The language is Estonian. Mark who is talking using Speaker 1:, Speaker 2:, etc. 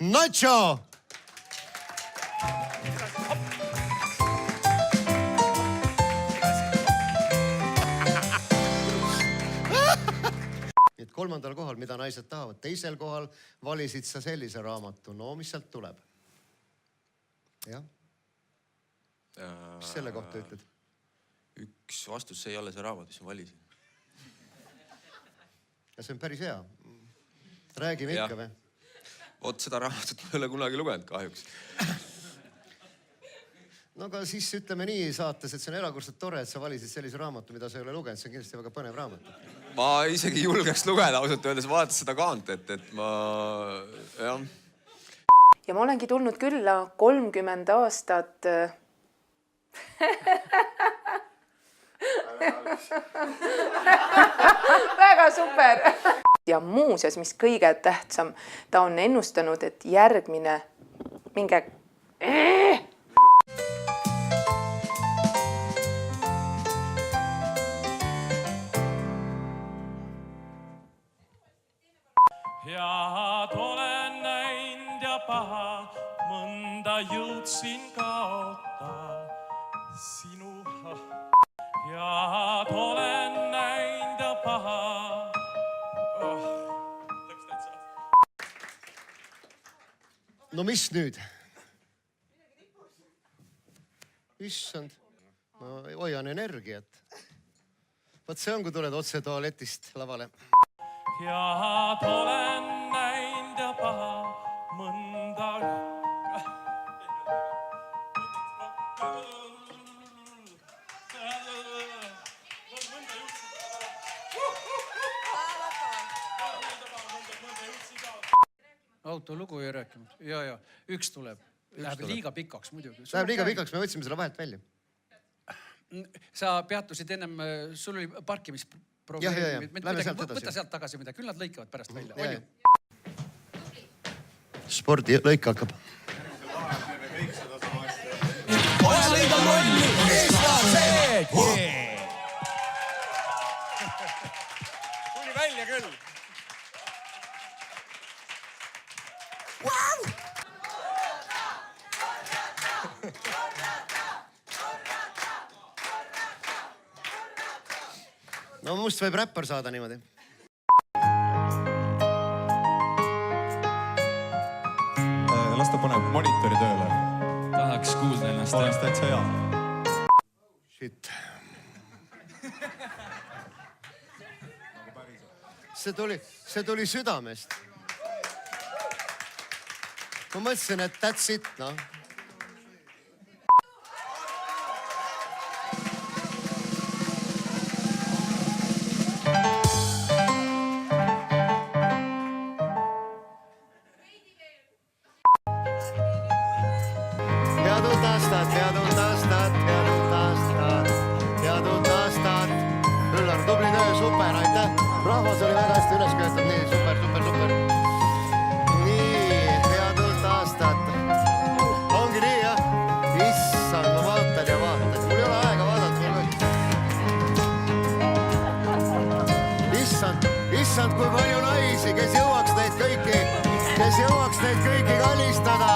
Speaker 1: Nacho! Nüüd kolmandal kohal, mida naised tahavad. Teisel kohal valisid sa sellise raamatu. No, mis sealt tuleb? Jah? Mis selle kohta ütled?
Speaker 2: Üks vastus, see ei ole see raamat, mis ma valisin.
Speaker 1: Ja see on päris hea. Räägime ikka või?
Speaker 2: Oot, seda raamatut ma ei ole kunagi lugenud kahjuks.
Speaker 1: No aga siis ütleme nii saates, et see on erakordselt tore, et sa valisid sellise raamatu, mida sa ei ole lugenud. See on kindlasti väga põnev raamat.
Speaker 2: Ma isegi julgeks lugeda, ausalt öeldes, vaadates seda kaant, et ma... jah.
Speaker 3: Ja ma olengi tulnud külla 30 aastat... Väga super! Ja muuseas, mis kõige tähtsam, ta on ennustanud, et järgmine minge...
Speaker 4: Head olen näinud ja paha, mõnda jõudsin kaota sinu. Head olen näinud ja paha.
Speaker 1: No mis nüüd? Issand, ma hoian energiat. Vaat see on, kui tuled otse tualetist lavale.
Speaker 4: Head olen näinud ja paha, mõnda...
Speaker 5: Autolugu ei rääkinud. Ja. Üks tuleb. Läheb liiga pikaks muidugi.
Speaker 1: Läheb liiga pikaks, me võtsime selle vahelt välja.
Speaker 5: Sa peatusid ennem, sul oli parkimisprobleem. Võta sealt tagasi midagi, küll nad lõikavad pärast välja.
Speaker 1: Spordi lõik hakkab.
Speaker 4: Poja lõiga molli, eestlased! Tuli välja küll.
Speaker 1: No must võib räppar saada niimoodi.
Speaker 6: Las ta paneb monitori tööle.
Speaker 4: Tahaks kuulda ennast.
Speaker 6: Oleks täitsa hea.
Speaker 1: Shit. See tuli südamest. Ma mõtlesin, et that's it, no. Head uut aastat. Üllar, tubli töö, super, aitäh. Rahvas oli väga hästi üles köötab, nii super. Nii, head uut aastat. Ongi nii, jah? Issand, ma vaatan ja vaatan. Mul ei ole aega vaadata. Issand, kui palju naisi, kes jõuaks neid kõiki kalistada.